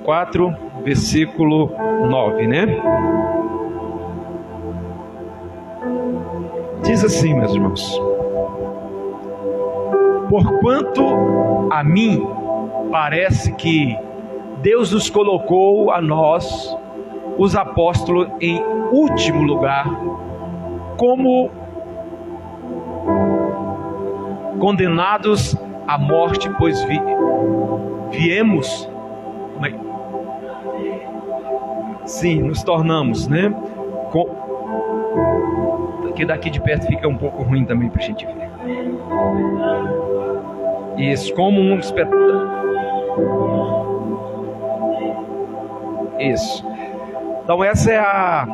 4, versículo 9, né? Diz assim, meus irmãos: porquanto a mim parece que Deus nos colocou a nós, os apóstolos, em último lugar, como condenados à morte, pois viemos, sim, nos tornamos, né? Porque daqui de perto fica um pouco ruim também para a gente ver. Isso, como um espetáculo. Isso. Então essa é a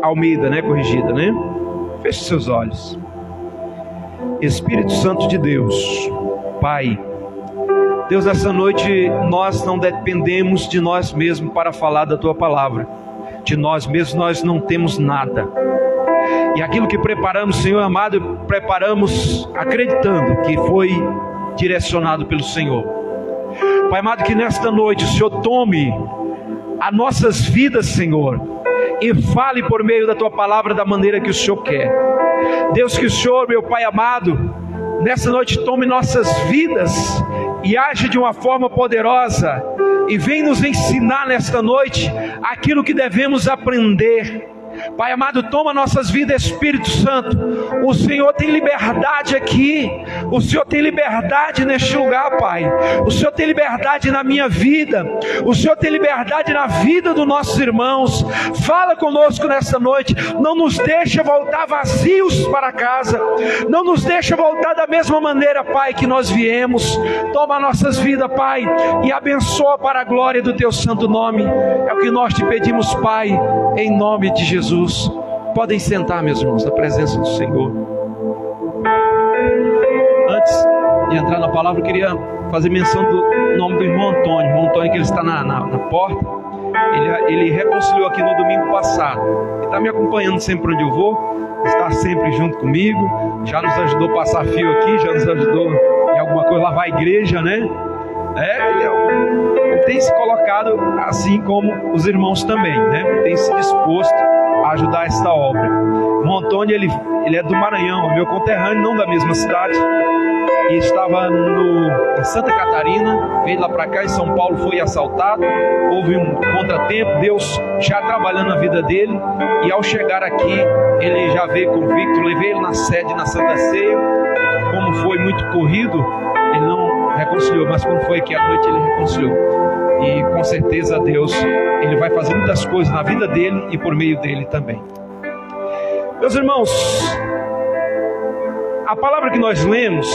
Almeida, né? Corrigida, né? Feche seus olhos. Espírito Santo de Deus, Pai, Deus, essa noite nós não dependemos de nós mesmos para falar da Tua palavra. De nós mesmos nós não temos nada. E aquilo que preparamos, Senhor amado, preparamos acreditando que foi direcionado pelo Senhor. Pai amado, que nesta noite o Senhor tome as nossas vidas, Senhor, e fale por meio da Tua palavra da maneira que o Senhor quer. Deus, que o Senhor, meu Pai amado, nessa noite tome nossas vidas e age de uma forma poderosa e vem nos ensinar nesta noite aquilo que devemos aprender. Pai amado, toma nossas vidas, Espírito Santo. O Senhor tem liberdade aqui. O Senhor tem liberdade neste lugar, Pai. O Senhor tem liberdade na minha vida. O Senhor tem liberdade na vida dos nossos irmãos. Fala conosco nesta noite. Não nos deixa voltar vazios para casa. Não nos deixa voltar da mesma maneira, Pai, que nós viemos. Toma nossas vidas, Pai, e abençoa para a glória do Teu santo nome. É o que nós te pedimos, Pai, em nome de Jesus. Podem sentar, meus irmãos, na presença do Senhor. Antes de entrar na palavra, eu queria fazer menção do nome do irmão Antônio. Irmão Antônio, que ele está na porta. Ele reconciliou aqui no domingo passado. Ele está me acompanhando sempre onde eu vou. Está sempre junto comigo. Já nos ajudou a passar fio aqui. Já nos ajudou em alguma coisa, lavar a igreja, né? Ele tem se colocado assim como os irmãos também, né? Tem se disposto a ajudar esta obra. O irmão Antônio, ele é do Maranhão, meu conterrâneo, não da mesma cidade, e estava em Santa Catarina, veio lá para cá, em São Paulo, foi assaltado, houve um contratempo, Deus já trabalhando na vida dele, e ao chegar aqui, ele já veio convicto. Levei ele na sede, na Santa Ceia. Como foi muito corrido, ele não reconciliou, mas quando foi aqui à noite, ele reconciliou. E com certeza Deus, Ele vai fazer muitas coisas na vida dele e por meio dele também. Meus irmãos, a palavra que nós lemos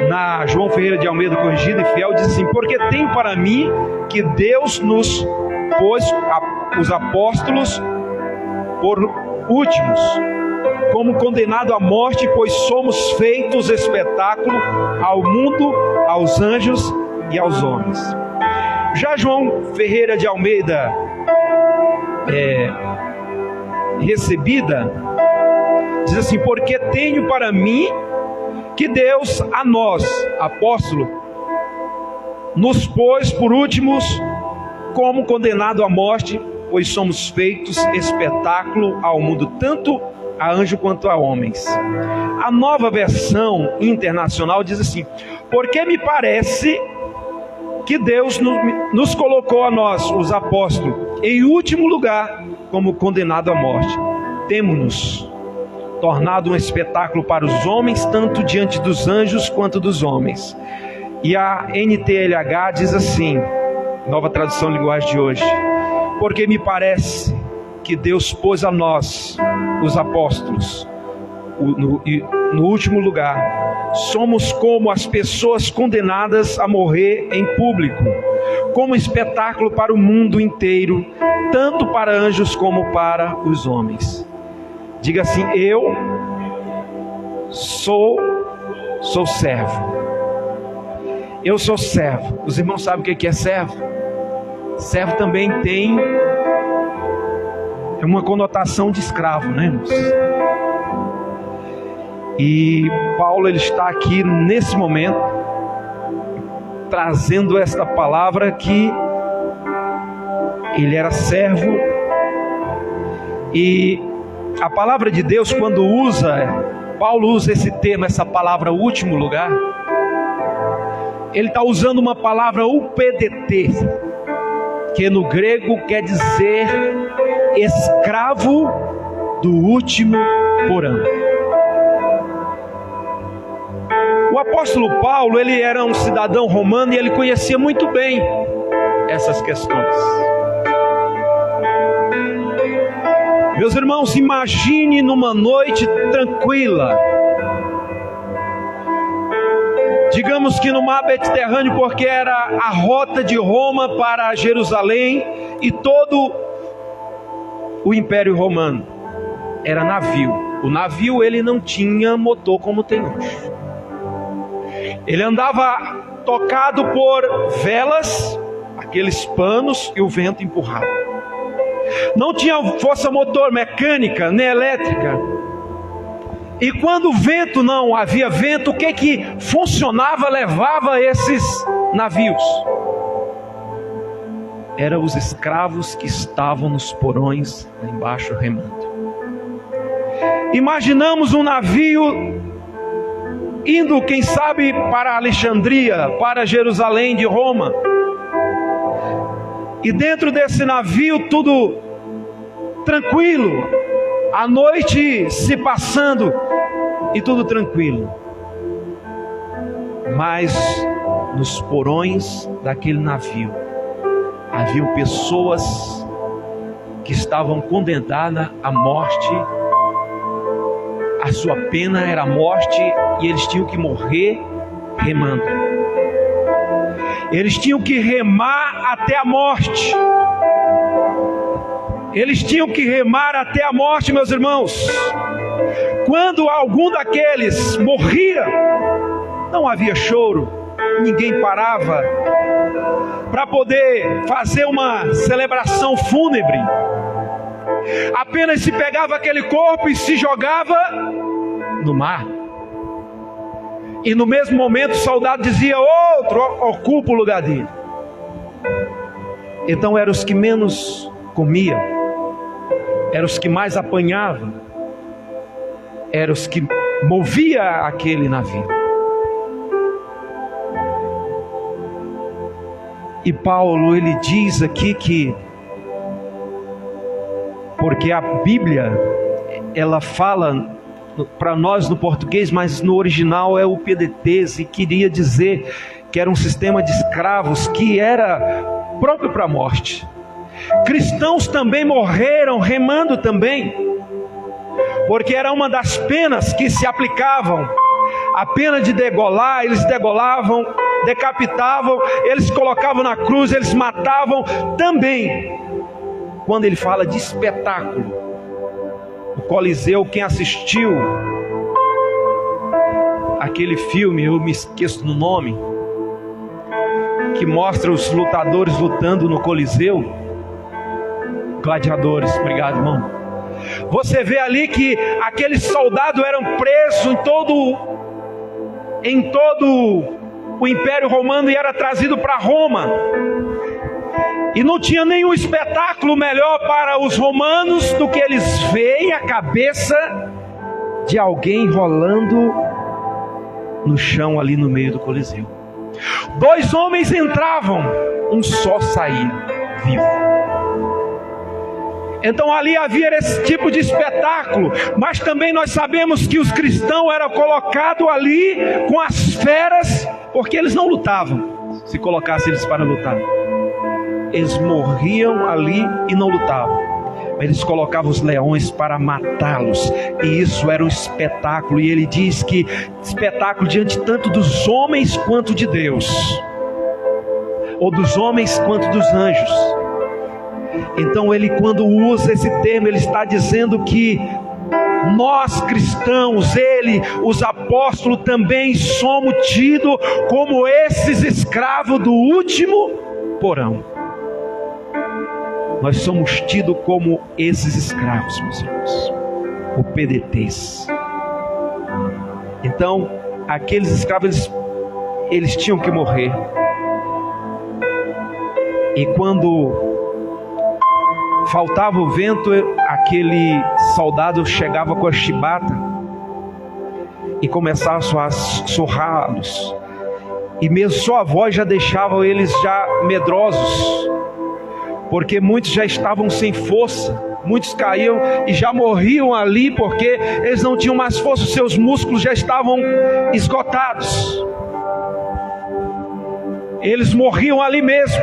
na João Ferreira de Almeida, corrigida e fiel, diz assim: porque tenho para mim que Deus nos pôs os apóstolos por últimos, como condenado à morte, pois somos feitos espetáculo ao mundo, aos anjos e aos homens. Já João Ferreira de Almeida, recebida, diz assim: porque tenho para mim que Deus a nós, apóstolo, nos pôs por últimos como condenado à morte, pois somos feitos espetáculo ao mundo, tanto a anjo quanto a homens. A Nova Versão Internacional diz assim: porque me parece que Deus nos colocou a nós, os apóstolos, em último lugar, como condenado à morte. Temos-nos tornado um espetáculo para os homens, tanto diante dos anjos quanto dos homens. E a NTLH diz assim, Nova Tradução Linguagem de hoje: porque me parece que Deus pôs a nós, os apóstolos, no último lugar. Somos como as pessoas condenadas a morrer em público, como espetáculo para o mundo inteiro, tanto para anjos como para os homens. Diga assim: eu sou servo. Eu sou servo. Os irmãos sabem o que é servo? Servo também tem uma conotação de escravo, né, irmãos? E Paulo, ele está aqui nesse momento trazendo esta palavra que ele era servo, e a palavra de Deus, quando Paulo usa esse termo, essa palavra último lugar, ele está usando uma palavra updt, que no grego quer dizer escravo do último porão. O apóstolo Paulo, ele era um cidadão romano e ele conhecia muito bem essas questões. Meus irmãos, imagine numa noite tranquila, digamos que no mar Mediterrâneo, porque era a rota de Roma para Jerusalém e todo o Império Romano era navio. O navio, ele não tinha motor como tem hoje. Ele andava tocado por velas, aqueles panos que o vento empurrava. Não tinha força motor mecânica nem elétrica. E quando o vento, não havia vento, o que funcionava, levava esses navios? Eram os escravos que estavam nos porões lá embaixo remando. Imaginamos um navio indo, quem sabe, para Alexandria, para Jerusalém de Roma. E dentro desse navio tudo tranquilo, a noite se passando e tudo tranquilo. Mas nos porões daquele navio haviam pessoas que estavam condenadas à morte. A sua pena era a morte e eles tinham que morrer remando. Eles tinham que remar até a morte. Eles tinham que remar até a morte, meus irmãos. Quando algum daqueles morria, não havia choro, ninguém parava para poder fazer uma celebração fúnebre. Apenas se pegava aquele corpo e se jogava no mar. E no mesmo momento o soldado dizia: outro ocupa o lugar dele. Então eram os que menos comiam, eram os que mais apanhavam, eram os que moviam aquele navio. E Paulo, ele diz aqui que, porque a Bíblia, ela fala para nós no português, mas no original é o PDT, e queria dizer que era um sistema de escravos que era próprio para a morte. Cristãos também morreram remando também, porque era uma das penas que se aplicavam. A pena de degolar, eles degolavam, decapitavam, eles colocavam na cruz, eles matavam também. Quando ele fala de espetáculo, o Coliseu, quem assistiu aquele filme, eu me esqueço do nome, que mostra os lutadores lutando no Coliseu, gladiadores, obrigado, irmão. Você vê ali que aqueles soldados eram presos em todo o Império Romano e era trazido para Roma. E não tinha nenhum espetáculo melhor para os romanos do que eles verem a cabeça de alguém rolando no chão ali no meio do Coliseu. 2 homens entravam, um só saía vivo. Então ali havia esse tipo de espetáculo, mas também nós sabemos que os cristãos eram colocados ali com as feras, porque eles não lutavam. Se colocasse eles para lutar, eles morriam ali e não lutavam. Eles colocavam os leões para matá-los, e isso era um espetáculo. E ele diz que espetáculo diante tanto dos homens quanto de Deus, ou dos homens quanto dos anjos. Então ele, quando usa esse termo, ele está dizendo que nós cristãos, os apóstolos também somos tidos como esses escravos do último porão. Nós somos tidos como esses escravos, meus irmãos, o PDTs. Então, aqueles escravos, eles tinham que morrer. E quando faltava o vento, aquele soldado chegava com a chibata e começava a surrá-los. E mesmo só a voz já deixava eles já medrosos, porque muitos já estavam sem força, muitos caíam e já morriam ali, porque eles não tinham mais força, os seus músculos já estavam esgotados. Eles morriam ali mesmo.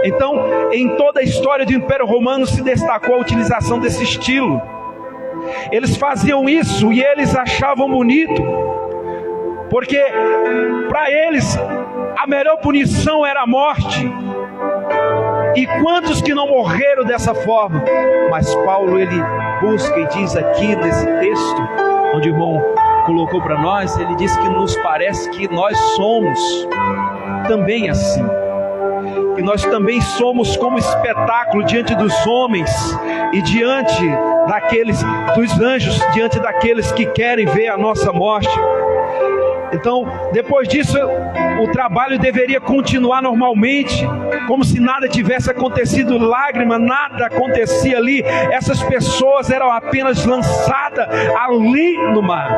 Então, em toda a história do Império Romano se destacou a utilização desse estilo. Eles faziam isso e eles achavam bonito, porque para eles a melhor punição era a morte. E quantos que não morreram dessa forma? Mas Paulo, ele busca e diz aqui nesse texto, onde o irmão colocou para nós, ele diz que nos parece que nós somos também assim, que nós também somos como espetáculo diante dos homens e diante dos anjos, diante daqueles que querem ver a nossa morte. Então, depois disso, o trabalho deveria continuar normalmente, como se nada tivesse acontecido, lágrima, nada acontecia ali. Essas pessoas eram apenas lançadas ali no mar.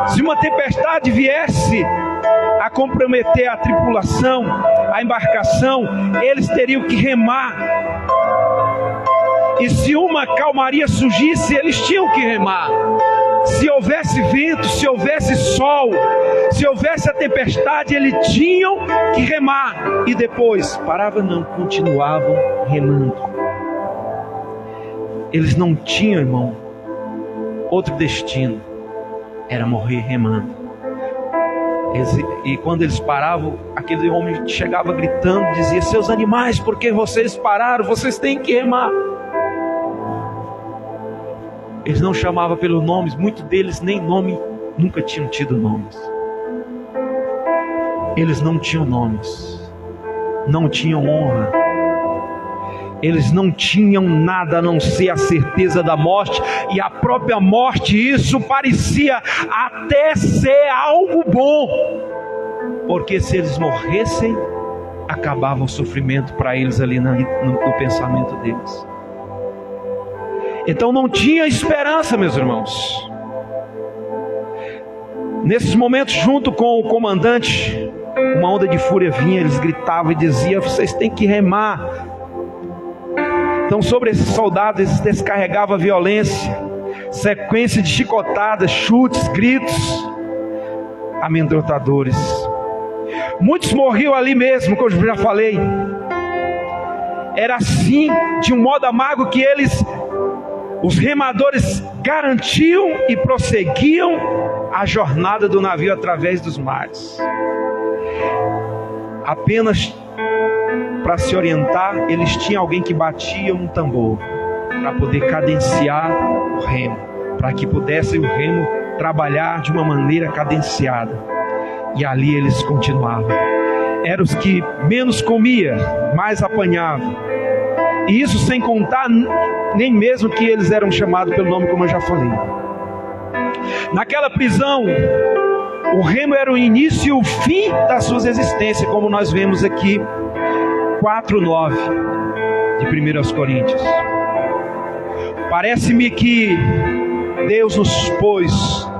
Se uma tempestade viesse a comprometer a tripulação, a embarcação, eles teriam que remar. E se uma calmaria surgisse, eles tinham que remar. Se houvesse vento, se houvesse sol, se houvesse a tempestade, eles tinham que remar. E depois, paravam não, continuavam remando. Eles não tinham, irmão, outro destino, era morrer remando. E quando eles paravam, aquele homem chegava gritando, dizia: seus animais, por que vocês pararam? Vocês têm que remar. Eles não chamavam pelos nomes, muitos deles nem nome, nunca tinham tido nomes. Eles não tinham nomes, não tinham honra, eles não tinham nada a não ser a certeza da morte, e a própria morte, isso parecia até ser algo bom, porque se eles morressem, acabava o sofrimento para eles ali no pensamento deles. Então não tinha esperança, meus irmãos. Nesses momentos, junto com o comandante, uma onda de fúria vinha, eles gritavam e diziam: vocês têm que remar. Então sobre esses soldados, eles descarregavam a violência, sequência de chicotadas, chutes, gritos amedrontadores. Muitos morriam ali mesmo, como eu já falei. Era assim, de um modo amargo, que os remadores garantiam e prosseguiam a jornada do navio através dos mares. Apenas para se orientar, eles tinham alguém que batia um tambor para poder cadenciar o remo, para que pudesse o remo trabalhar de uma maneira cadenciada. E ali eles continuavam. Eram os que menos comia, mais apanhavam. E isso sem contar nem mesmo que eles eram chamados pelo nome, como eu já falei. Naquela prisão, o remo era o início e o fim das suas existências, como nós vemos aqui 4:9 de 1 Coríntios. Parece-me que Deus nos pôs,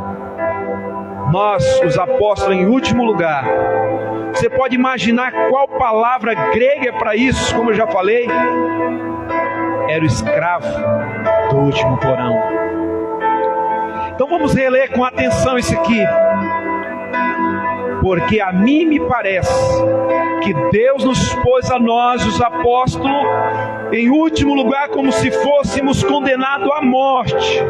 nós, os apóstolos, em último lugar. Você pode imaginar qual palavra grega é para isso, como eu já falei? Era o escravo do último porão. Então vamos reler com atenção isso aqui. Porque a mim me parece que Deus nos pôs a nós, os apóstolos, em último lugar, como se fôssemos condenados à morte,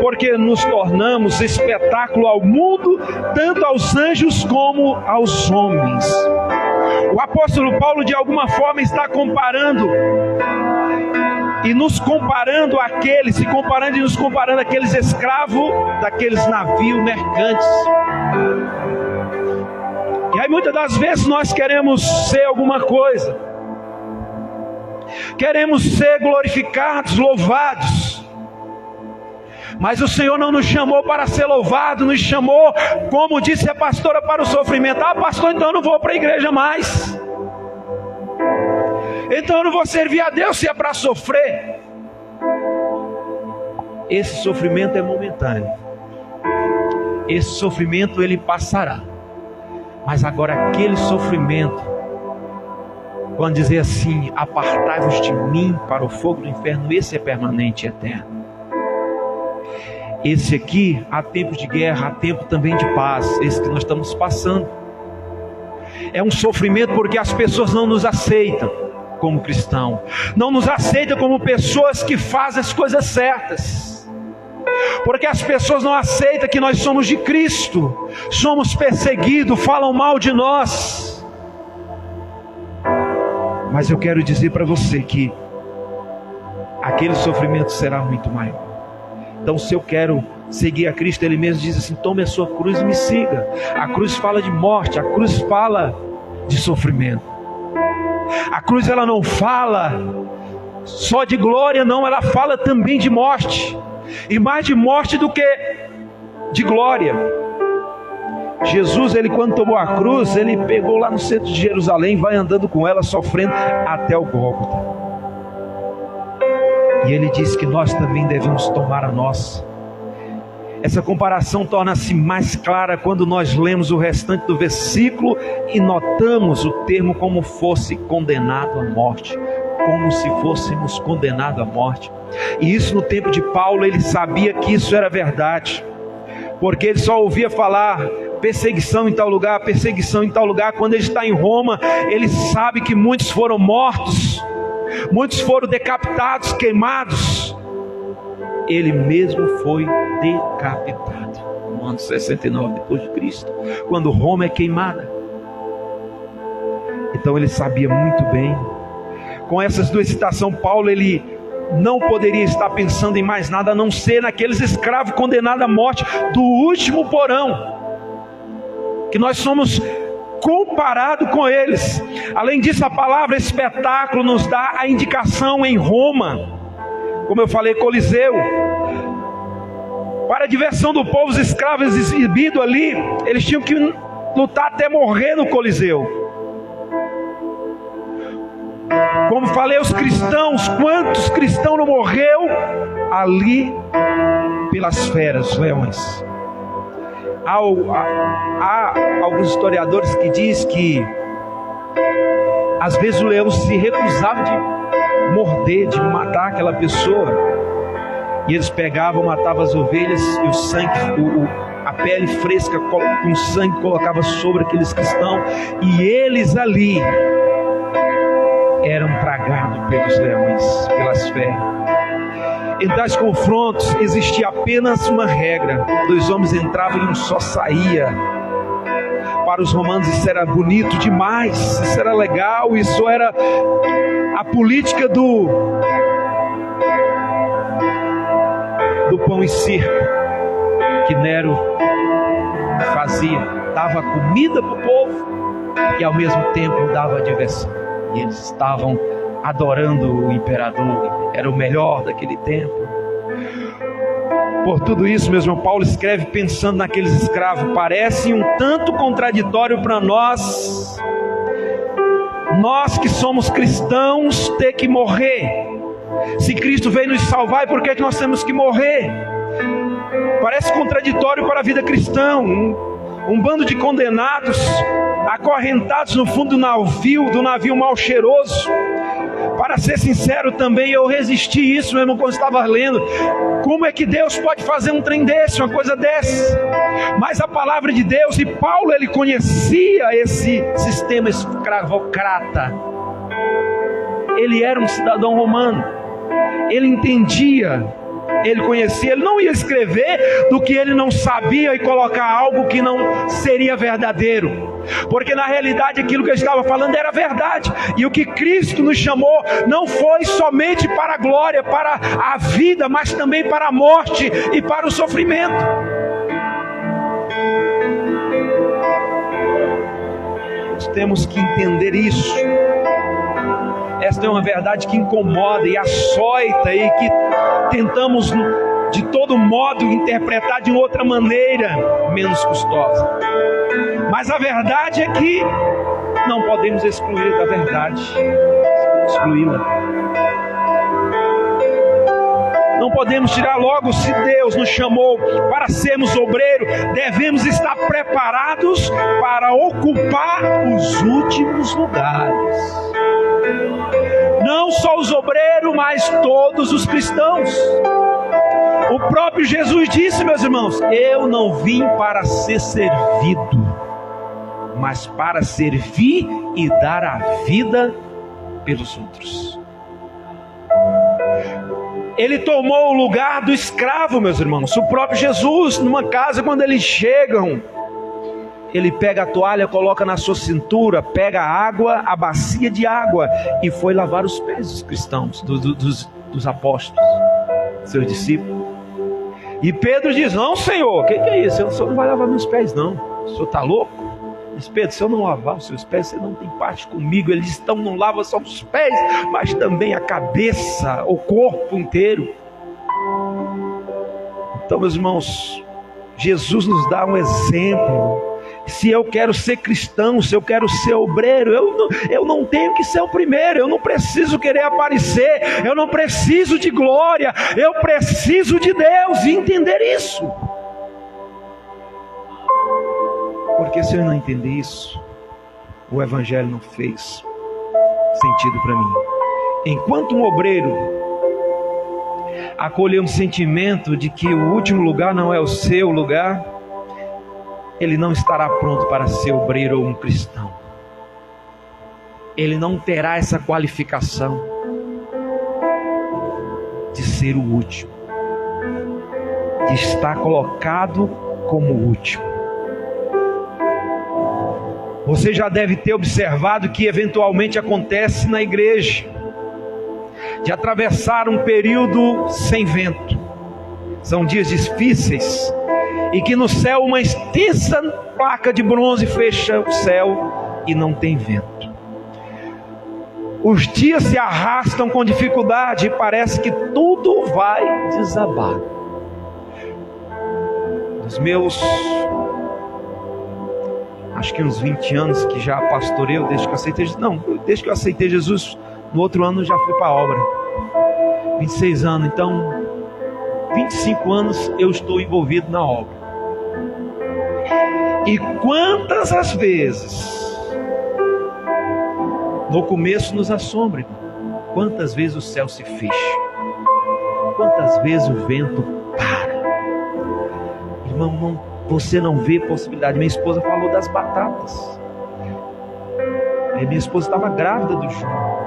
porque nos tornamos espetáculo ao mundo, tanto aos anjos como aos homens. O apóstolo Paulo, de alguma forma, está comparando e nos comparando àqueles, aqueles escravos daqueles navios mercantes. E aí muitas das vezes nós queremos ser alguma coisa, queremos ser glorificados, louvados, mas o Senhor não nos chamou para ser louvado, nos chamou, como disse a pastora, para o sofrimento. Ah, pastor, então eu não vou para a igreja mais. Então eu não vou servir a Deus se é para sofrer. Esse sofrimento é momentâneo. Esse sofrimento ele passará. Mas agora aquele sofrimento, quando dizer assim, apartai-vos de mim para o fogo do inferno, esse é permanente e eterno. Esse aqui, há tempo de guerra, há tempo também de paz, esse que nós estamos passando. É um sofrimento porque as pessoas não nos aceitam como cristão, não nos aceitam como pessoas que fazem as coisas certas. Porque as pessoas não aceitam que nós somos de Cristo, somos perseguidos, falam mal de nós. Mas eu quero dizer para você que aquele sofrimento será muito maior. Então, se eu quero seguir a Cristo, Ele mesmo diz assim: tome a sua cruz e me siga. A cruz fala de morte, a cruz fala de sofrimento. A cruz ela não fala só de glória, não, ela fala também de morte. E mais de morte do que de glória. Jesus, ele quando tomou a cruz, ele pegou lá no centro de Jerusalém, vai andando com ela, sofrendo até o Gólgota. E ele diz que nós também devemos tomar a nossa. Essa comparação torna-se mais clara quando nós lemos o restante do versículo e notamos o termo como fosse condenado à morte. Como se fôssemos condenados à morte. E isso no tempo de Paulo, ele sabia que isso era verdade, porque ele só ouvia falar perseguição em tal lugar, perseguição em tal lugar. Quando ele está em Roma, ele sabe que muitos foram mortos, muitos foram decapitados, queimados. Ele mesmo foi decapitado no ano 69 depois de Cristo, quando Roma é queimada. Então ele sabia muito bem. Com essas duas citações, Paulo ele não poderia estar pensando em mais nada a não ser naqueles escravos condenados à morte do último porão, que nós somos comparados com eles. Além disso, a palavra espetáculo nos dá a indicação em Roma, como eu falei, Coliseu. Para a diversão do povo, os escravos exibidos ali, eles tinham que lutar até morrer no Coliseu. Como falei, os cristãos, quantos cristãos não morreu ali pelas feras, leões? Há alguns historiadores que dizem que às vezes o leão se recusava de morder, de matar aquela pessoa, e eles pegavam, matavam as ovelhas e o sangue, a pele fresca com sangue colocava sobre aqueles cristãos, e eles ali eram tragados pelos leões, pelas feras. Em tais confrontos existia apenas uma regra: 2 homens entravam e um só saía. Para os romanos isso era bonito demais, isso era legal, isso era a política do pão e circo que Nero fazia. Dava comida para o povo e ao mesmo tempo dava diversão. E eles estavam adorando o imperador, era o melhor daquele tempo. Por tudo isso, meu irmão, Paulo escreve pensando naqueles escravos. Parece um tanto contraditório para nós que somos cristãos, ter que morrer. Se Cristo veio nos salvar, por que nós temos que morrer? Parece contraditório para a vida cristã. Um bando de condenados, acorrentados no fundo do navio mal cheiroso. Para ser sincero também, eu resisti isso, meu irmão, quando estava lendo. Como é que Deus pode fazer um trem desse, uma coisa dessa? Mas a palavra de Deus, e Paulo ele conhecia esse sistema escravocrata. Ele era um cidadão romano, ele entendia, ele conhecia, ele não ia escrever do que ele não sabia e colocar algo que não seria verdadeiro, porque na realidade aquilo que ele estava falando era verdade. E o que Cristo nos chamou não foi somente para a glória, para a vida, mas também para a morte e para o sofrimento. Nós temos que entender isso. Esta é uma verdade que incomoda e açoita e que tentamos de todo modo interpretar de outra maneira menos custosa. Mas a verdade é que não podemos excluir da verdade, excluí-la. Não podemos tirar logo. Se Deus nos chamou para sermos obreiros, devemos estar preparados para ocupar os últimos lugares. Não só os obreiros, mas todos os cristãos. O próprio Jesus disse, meus irmãos, eu não vim para ser servido, mas para servir e dar a vida pelos outros. Ele tomou o lugar do escravo, meus irmãos. O próprio Jesus, numa casa, quando eles chegam, ele pega a toalha, coloca na sua cintura, pega a água, a bacia de água, e foi lavar os pés dos cristãos, dos apóstolos, seus discípulos. E Pedro diz, não, Senhor, o que é isso? O Senhor não vai lavar meus pés, não. O Senhor está louco? Diz, Pedro, se eu não lavar os seus pés, você não tem parte comigo. Ele diz, então não lava só os pés, mas também a cabeça, o corpo inteiro. Então, meus irmãos, Jesus nos dá um exemplo. Se eu quero ser cristão, se eu quero ser obreiro, eu não tenho que ser o primeiro. Eu não preciso querer aparecer, eu não preciso de glória, eu preciso de Deus, e entender isso. Porque se eu não entender isso, o Evangelho não fez sentido para mim. Enquanto um obreiro acolher um sentimento de que o último lugar não é o seu lugar, ele não estará pronto para ser obreiro ou um cristão. Ele não terá essa qualificação de ser o último, de estar colocado como o último. Você já deve ter observado que eventualmente acontece na igreja, de atravessar um período sem vento. São dias difíceis, e que no céu uma extensa placa de bronze fecha o céu e não tem vento. Os dias se arrastam com dificuldade e parece que tudo vai desabar. Nos meus, acho que uns 20 anos que já pastorei, desde que eu aceitei Jesus, no outro ano já fui para a obra. 26 anos, então 25 anos eu estou envolvido na obra. E quantas as vezes, no começo nos assombra, quantas vezes o céu se fecha, quantas vezes o vento para. Irmão, você não vê possibilidade. Minha esposa falou das batatas. Minha esposa estava grávida do João.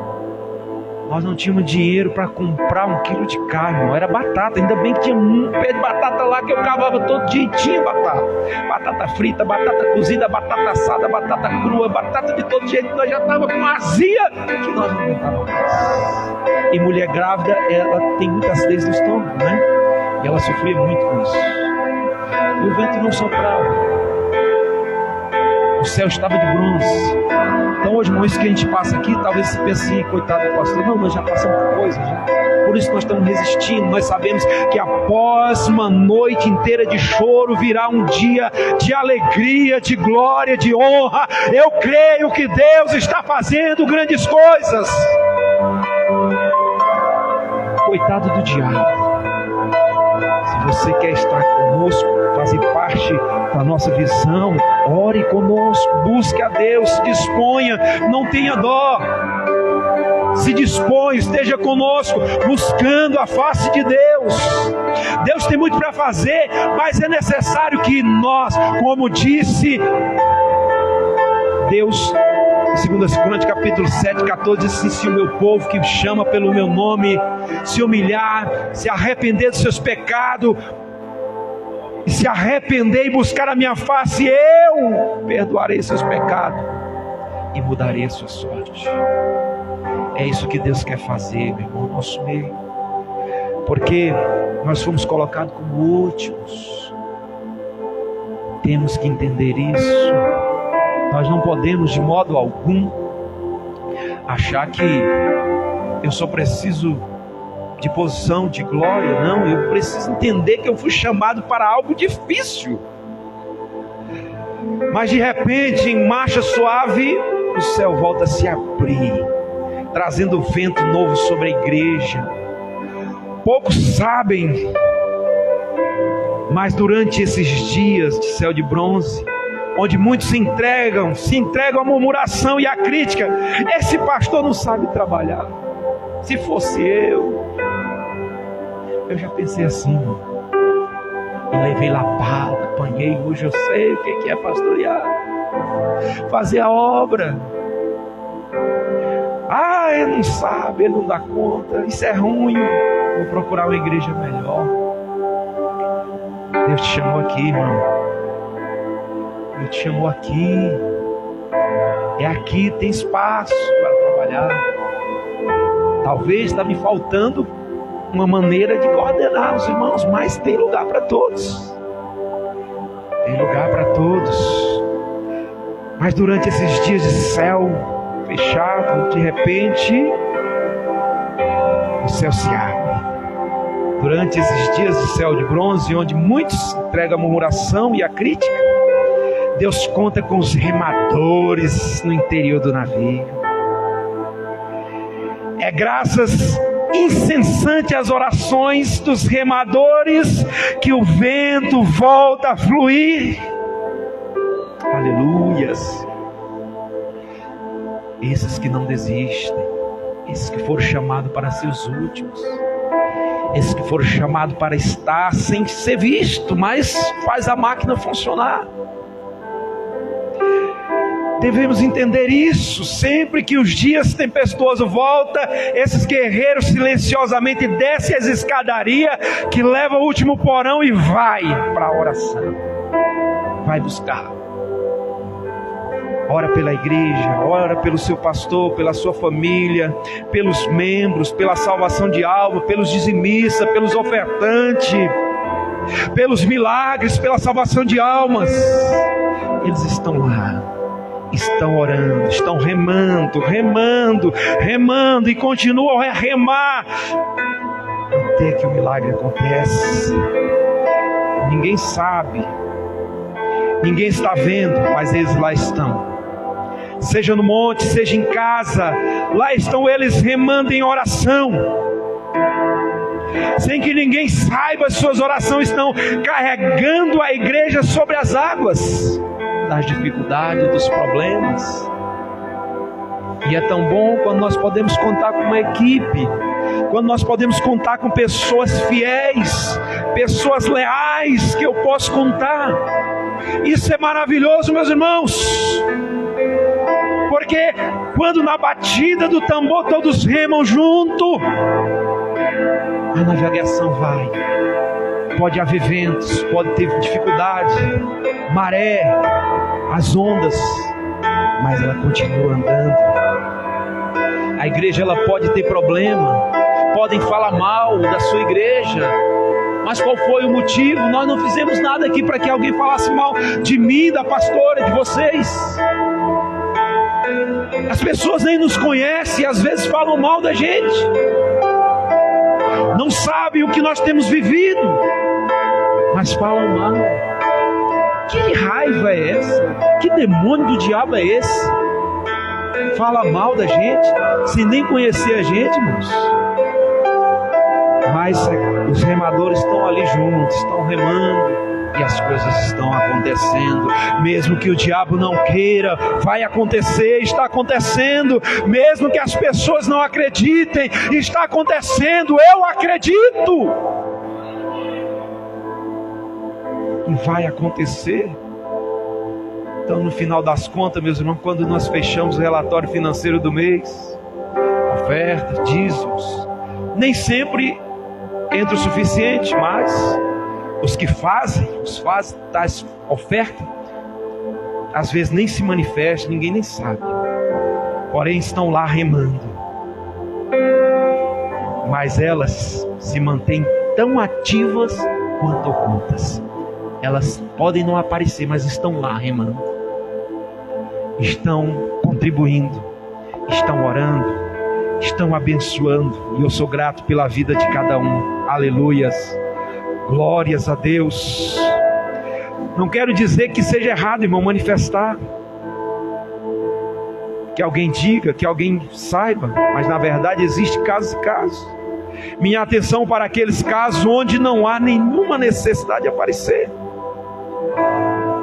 Nós não tínhamos dinheiro para comprar 1 quilo de carne, não era batata. Ainda bem que tinha um pé de batata lá que eu cavava todo dia e tinha batata. Batata frita, batata cozida, batata assada, batata crua, batata de todo jeito. Nós já estávamos com azia que nós não aguentávamos mais. E mulher grávida, ela tem muita acidez no estômago, né? E ela sofria muito com isso. E o vento não soprava. O céu estava de bronze. Então hoje, irmão, isso que a gente passa aqui, talvez você pense assim, coitado do pastor. Não, nós já passamos por coisas. Por isso nós estamos resistindo. Nós sabemos que após uma noite inteira de choro, virá um dia de alegria, de glória, de honra. Eu creio que Deus está fazendo grandes coisas. Coitado do diabo. Se você quer estar conosco, fazer parte da nossa visão, ore conosco, busque a Deus, se disponha, não tenha dó, se dispõe, esteja conosco, buscando a face de Deus. Deus tem muito para fazer, mas é necessário que nós, como disse Deus, em 2 Crônicas capítulo 7, 14, diz assim: se o meu povo que chama pelo meu nome se humilhar, se arrepender dos seus pecados, e se arrepender e buscar a minha face, eu perdoarei seus pecados e mudarei a sua sorte. É isso que Deus quer fazer, meu irmão, no nosso meio, porque nós fomos colocados como últimos. Temos que entender isso. Nós não podemos de modo algum achar que eu só preciso de posição, de glória. Não, eu preciso entender que eu fui chamado para algo difícil. Mas de repente, em marcha suave, o céu volta a se abrir, trazendo vento novo sobre a igreja. Poucos sabem, mas durante esses dias de céu de bronze, onde muitos se entregam à murmuração e à crítica, esse pastor não sabe trabalhar. Se fosse eu já pensei assim, eu levei lapada, apanhei, hoje eu sei o que é pastorear, fazer a obra. Ele não sabe, ele não dá conta, isso é ruim, vou procurar uma igreja melhor. Deus te chamou aqui, irmão. Deus te chamou aqui. É aqui, tem espaço para trabalhar. Talvez está me faltando uma maneira de coordenar os irmãos, mas tem lugar para todos. Tem lugar para todos. Mas durante esses dias de céu fechado, de repente o céu se abre. Durante esses dias de céu de bronze, onde muitos entregam a murmuração e a crítica, Deus conta com os remadores no interior do navio. É graças incessantes às orações dos remadores que o vento volta a fluir. Aleluias. Esses que não desistem, esses que foram chamados para ser os últimos, esses que foram chamados para estar sem ser visto, mas faz a máquina funcionar. Devemos entender isso. Sempre que os dias tempestuosos voltam, esses guerreiros silenciosamente descem as escadarias que levam ao último porão e vai para a oração. Vai buscar. Ora pela igreja, ora pelo seu pastor, pela sua família, pelos membros, pela salvação de alma, pelos dizimistas, pelos ofertantes, pelos milagres, pela salvação de almas. Eles estão lá, estão orando, estão remando e continuam a remar até que o milagre acontece. Ninguém sabe, ninguém está vendo, mas eles lá estão. Seja no monte, seja em casa, lá estão eles remando em oração, sem que ninguém saiba. Suas orações estão carregando a igreja sobre as águas das dificuldades, dos problemas. E é tão bom quando nós podemos contar com uma equipe, quando nós podemos contar com pessoas fiéis, pessoas leais que eu posso contar. Isso é maravilhoso, meus irmãos, porque quando na batida do tambor todos remam junto, a navegação vai. Pode haver ventos, pode ter dificuldade, maré, as ondas, mas ela continua andando. A igreja, ela pode ter problema, podem falar mal da sua igreja, mas qual foi o motivo? Nós não fizemos nada aqui para que alguém falasse mal de mim, da pastora, de vocês. As pessoas nem nos conhecem e às vezes falam mal da gente, não sabem o que nós temos vivido, mas falam mal. Que raiva é essa? Que demônio do diabo é esse? Fala mal da gente sem nem conhecer a gente, irmãos. Mas os remadores estão ali juntos, estão remando, e as coisas estão acontecendo. Mesmo que o diabo não queira, vai acontecer, está acontecendo. Mesmo que as pessoas não acreditem, está acontecendo. Eu acredito. E vai acontecer. Então, no final das contas, meus irmãos, quando nós fechamos o relatório financeiro do mês, oferta, dízimos, nem sempre entra o suficiente, mas os que fazem tais ofertas, às vezes nem se manifestam, ninguém nem sabe, porém estão lá remando. Mas elas se mantêm tão ativas quanto ocultas. Elas podem não aparecer, mas estão lá remando, estão contribuindo, estão orando, estão abençoando. E eu sou grato pela vida de cada um. Aleluias, glórias a Deus. Não quero dizer que seja errado, irmão, manifestar. que alguém diga, que alguém saiba, mas na verdade existe casos e casos. Minha atenção para aqueles casos onde não há nenhuma necessidade de aparecer.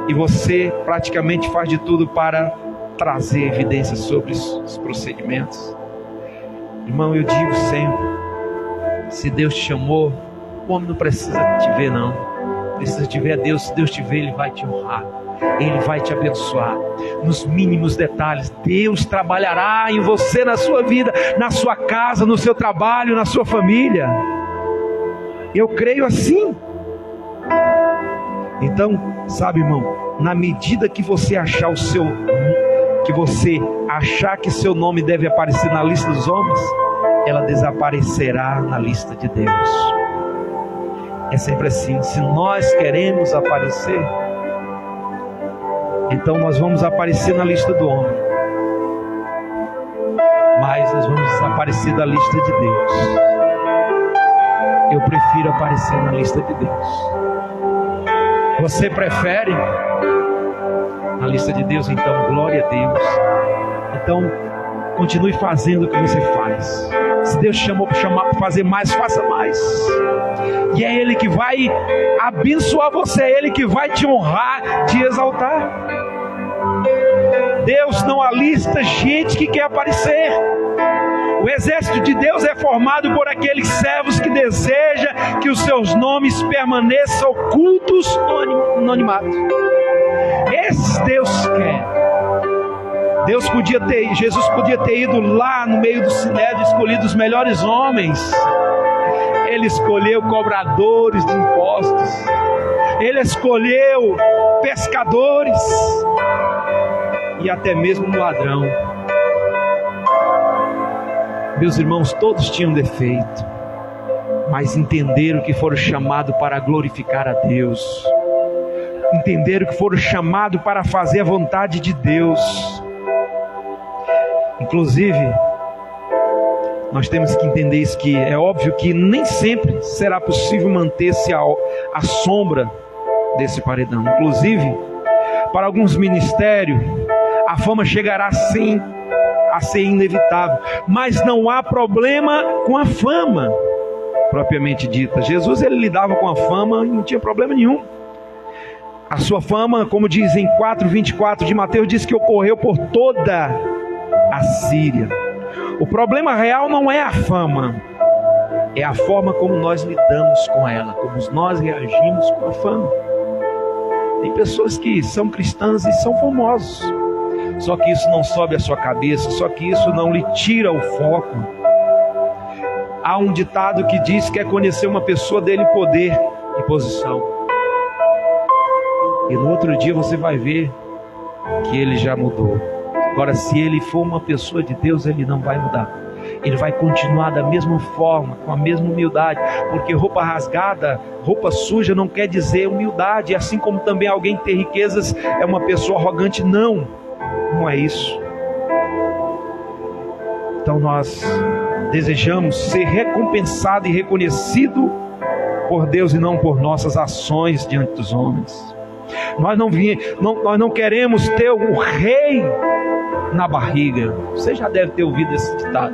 E você praticamente faz de tudo para trazer evidências sobre os procedimentos. Irmão, eu digo sempre, se Deus te chamou, o homem não precisa te ver não. Precisa te ver a Deus. Se Deus te ver, Ele vai te honrar. Ele vai te abençoar. Nos mínimos detalhes, Deus trabalhará em você, na sua vida, na sua casa, no seu trabalho, na sua família. Eu creio assim. Então, sabe, irmão, na medida que você achar que seu nome deve aparecer na lista dos homens, ela desaparecerá na lista de Deus. É sempre assim. Se nós queremos aparecer, então nós vamos aparecer na lista do homem, mas nós vamos desaparecer da lista de Deus. Eu prefiro aparecer na lista de Deus. Você prefere na lista de Deus? Então glória a Deus. Então continue fazendo o que você faz. Se Deus chamou para fazer mais, faça mais. E é Ele que vai abençoar você, é Ele que vai te honrar, te exaltar. Deus não alista gente que quer aparecer. O exército de Deus é formado por aqueles servos que desejam que os seus nomes permaneçam ocultos no anonimato. Esses Deus quer. Jesus podia ter ido lá no meio do sinédrio, escolhido os melhores homens. Ele escolheu cobradores de impostos. Ele escolheu pescadores. E até mesmo um ladrão. Meus irmãos, todos tinham defeito, mas entenderam que foram chamados para glorificar a Deus. Entenderam que foram chamados para fazer a vontade de Deus. Inclusive, nós temos que entender isso, que é óbvio que nem sempre será possível manter-se à sombra desse paredão. Inclusive, para alguns ministérios, a fama chegará sim a ser inevitável, mas não há problema com a fama propriamente dita. Jesus, ele lidava com a fama e não tinha problema nenhum. A sua fama, como diz em 4:24 de Mateus, diz que ocorreu por toda a Síria. O problema real não é a fama, é a forma como nós lidamos com ela, como nós reagimos com a fama. Tem pessoas que são cristãs e são famosos, só que isso não sobe a sua cabeça, só que isso não lhe tira o foco. Há um ditado que diz que é conhecer uma pessoa dele poder e posição, e no outro dia você vai ver que ele já mudou. Agora, se ele for uma pessoa de Deus, ele não vai mudar. Ele vai continuar da mesma forma, com a mesma humildade, porque roupa rasgada, roupa suja não quer dizer humildade, assim como também alguém que tem riquezas é uma pessoa arrogante. Não é isso. Então nós desejamos ser recompensado e reconhecido por Deus e não por nossas ações diante dos homens. Nós não queremos ter o rei na barriga. Você já deve ter ouvido esse ditado.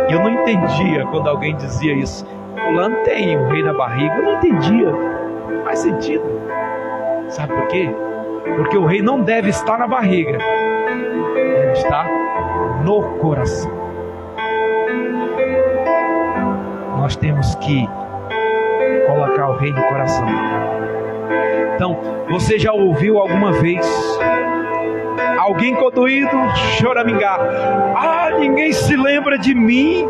E eu não entendia quando alguém dizia isso. Fulano tem o rei na barriga. Eu não entendia. Não faz sentido. Sabe por quê? Porque o rei não deve estar na barriga. Deve estar no coração. Nós temos que colocar o rei no coração. Então, você já ouviu alguma vez alguém condoído choramingar? Ah, ninguém se lembra de mim.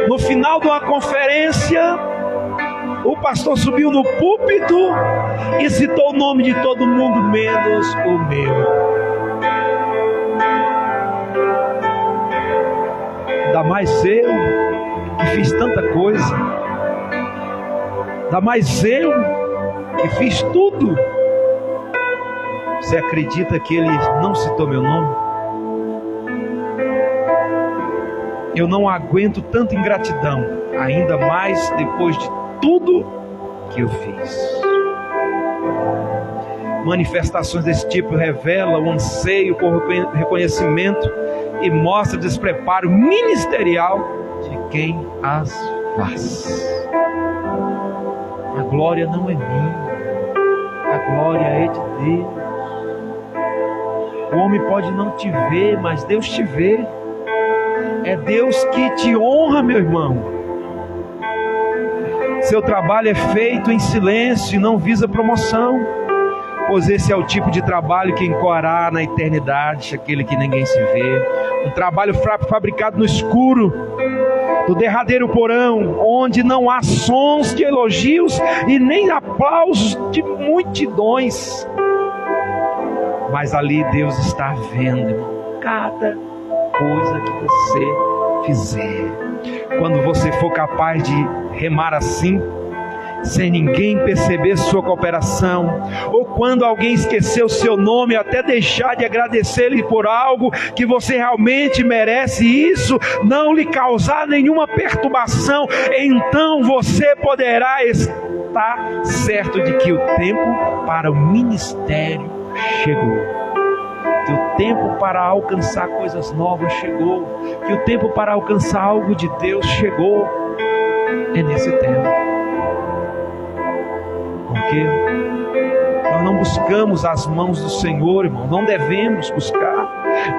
No final de uma conferência, o pastor subiu no púlpito e citou o nome de todo mundo, menos o meu. Ainda mais eu, que fiz tanta coisa. Ainda mais eu, que fiz tudo. Você acredita que ele não citou meu nome? Eu não aguento tanta ingratidão, ainda mais depois de tudo que eu fiz. Manifestações desse tipo revelam o anseio por reconhecimento e mostra despreparo ministerial de quem as faz. A glória não é minha, a glória é de Deus. O homem pode não te ver, mas Deus te vê. É Deus que te honra, meu irmão. Seu trabalho é feito em silêncio e não visa promoção, pois esse é o tipo de trabalho que encoará na eternidade aquele que ninguém se vê. Um trabalho fabricado no escuro, do derradeiro porão, onde não há sons de elogios e nem aplausos de multidões. Mas ali Deus está vendo, irmão, cada coisa que você fizer. Quando você for capaz de remar assim, sem ninguém perceber sua cooperação, ou quando alguém esquecer o seu nome, até deixar de agradecer-lhe por algo que você realmente merece, isso não lhe causar nenhuma perturbação, então você poderá estar certo de que o tempo para o ministério chegou, que o tempo para alcançar coisas novas chegou, que o tempo para alcançar algo de Deus chegou. É nesse tempo. Porque nós não buscamos as mãos do Senhor, irmão, não devemos buscar,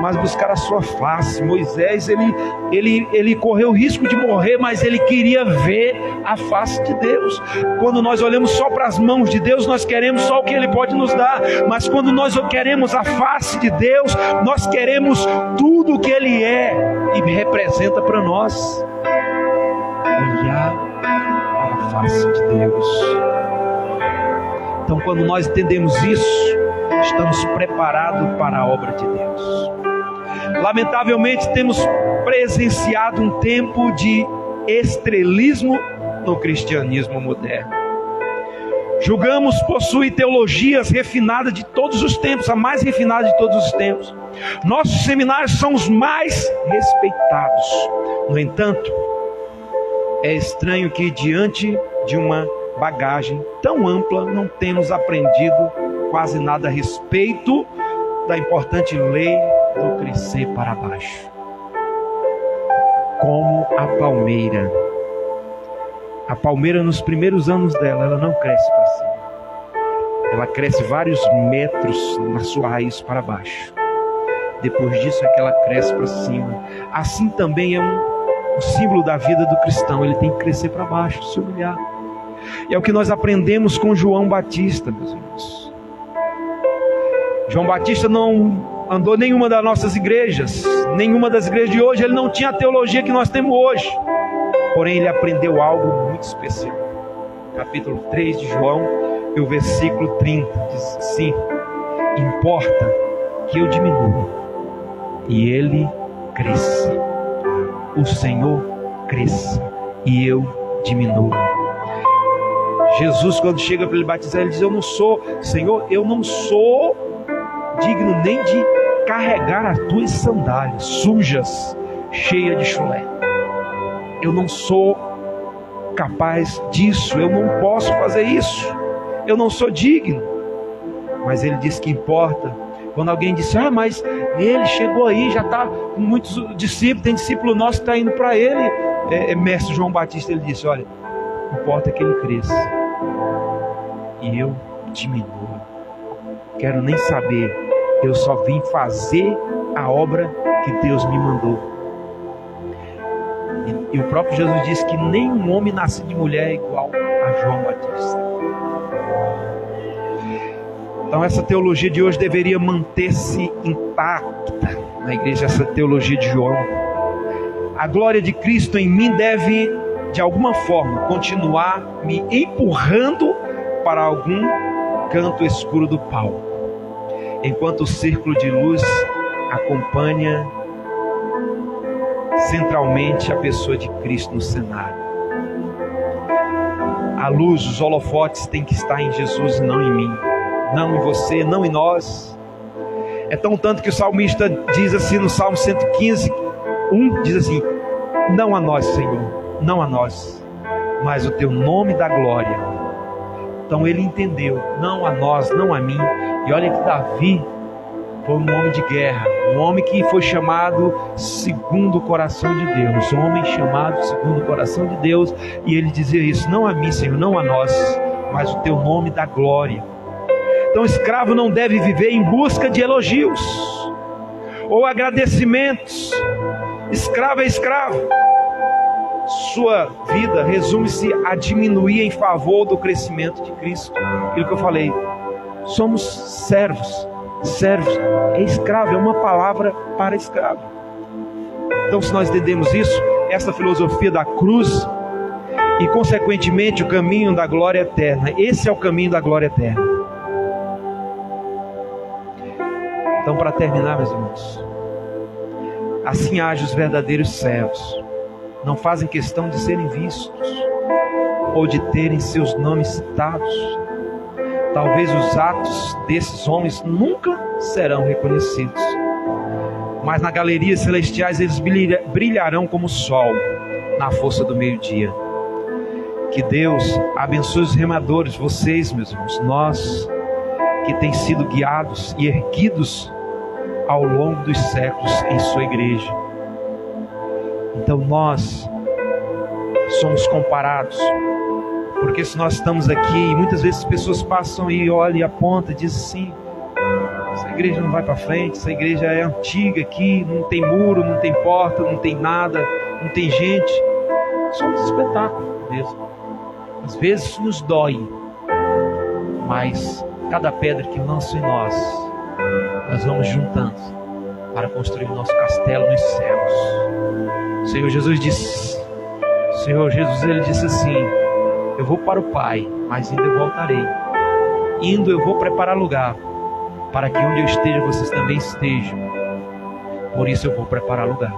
mas buscar a sua face. Moisés, ele correu o risco de morrer, mas ele queria ver a face de Deus. Quando nós olhamos só para as mãos de Deus, nós queremos só o que Ele pode nos dar, mas quando nós queremos a face de Deus, nós queremos tudo o que Ele é e representa para nós. Olhar para a face de Deus. Então, quando nós entendemos isso, estamos preparados para a obra de Deus. Lamentavelmente, temos presenciado um tempo de estrelismo no cristianismo moderno. Julgamos possuir teologias refinadas de todos os tempos, a mais refinada de todos os tempos. Nossos seminários são os mais respeitados. No entanto, é estranho que diante de uma bagagem tão ampla não temos aprendido quase nada a respeito da importante lei do crescer para baixo. Como a palmeira. A palmeira, nos primeiros anos dela, ela não cresce para cima. Ela cresce vários metros na sua raiz para baixo. Depois disso é que ela cresce para cima. Assim também é o símbolo da vida do cristão. Ele tem que crescer para baixo, se humilhar. E é o que nós aprendemos com João Batista, meus irmãos. João Batista não andou em nenhuma das nossas igrejas, nenhuma das igrejas de hoje. Ele não tinha a teologia que nós temos hoje. Porém, ele aprendeu algo muito especial. Capítulo 3 de João, e o versículo 30, diz assim: importa que eu diminua e ele cresça. O Senhor cresça e eu diminua. Jesus, quando chega para ele batizar, ele diz: eu não sou, Senhor, eu não sou digno nem de carregar as tuas sandálias sujas, cheias de chulé. Eu não sou capaz disso, eu não posso fazer isso, eu não sou digno. Mas ele diz que importa. Quando alguém disse: ah, mas ele chegou aí, já está com muitos discípulos, tem discípulo nosso que está indo para ele. Mestre João Batista, ele disse: olha, importa que ele cresça e eu diminua. Quero nem saber, eu só vim fazer a obra que Deus me mandou. E o próprio Jesus disse que nenhum homem nascido de mulher é igual a João Batista. Então essa teologia de hoje deveria manter-se intacta na igreja, essa teologia de João. A glória de Cristo em mim deve, de alguma forma, continuar me empurrando para algum canto escuro do palco, enquanto o círculo de luz acompanha centralmente a pessoa de Cristo no cenário. A luz, os holofotes têm que estar em Jesus e não em mim, não em você, não em nós. É tão tanto que o salmista diz assim no Salmo 115, 1, diz assim: não a nós, Senhor, não a nós, mas o teu nome dá glória. Então ele entendeu, não a nós, não a mim, E olha que Davi foi um homem de guerra, um homem que foi chamado segundo o coração de Deus, um homem chamado segundo o coração de Deus, e ele dizia isso: não a mim, Senhor, não a nós, mas o teu nome dá glória. Então, escravo não deve viver em busca de elogios ou agradecimentos. Escravo é escravo. Sua vida resume-se a diminuir em favor do crescimento de Cristo. Aquilo que eu falei, somos servos. Servos é escravo, é uma palavra para escravo. Então, se nós entendemos isso, essa filosofia da cruz e consequentemente o caminho da glória eterna, esse é o caminho da glória eterna. Então, para terminar, meus irmãos, assim agem os verdadeiros servos. Não fazem questão de serem vistos ou de terem seus nomes citados. Talvez os atos desses homens nunca serão reconhecidos, mas na galeria celestiais eles brilharão como o sol na força do meio-dia. Que Deus abençoe os remadores, vocês, meus irmãos, nós que têm sido guiados e erguidos ao longo dos séculos em sua igreja. Então nós somos comparados, porque se nós estamos aqui, muitas vezes as pessoas passam e olham e apontam e dizem assim: essa igreja não vai para frente, essa igreja é antiga aqui, não tem muro, não tem porta, não tem nada, não tem gente. Somos espetáculo mesmo. Às vezes isso nos dói, mas cada pedra que lançam em nós vamos juntando para construir o nosso castelo nos céus. O Senhor Jesus disse, ele disse assim: eu vou para o Pai, mas ainda eu voltarei. Indo eu vou preparar lugar, para que onde eu esteja, vocês também estejam. Por isso eu vou preparar lugar.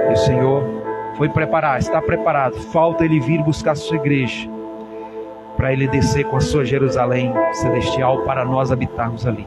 E o Senhor foi preparar, está preparado. Falta Ele vir buscar a sua igreja, para Ele descer com a sua Jerusalém celestial, para nós habitarmos ali.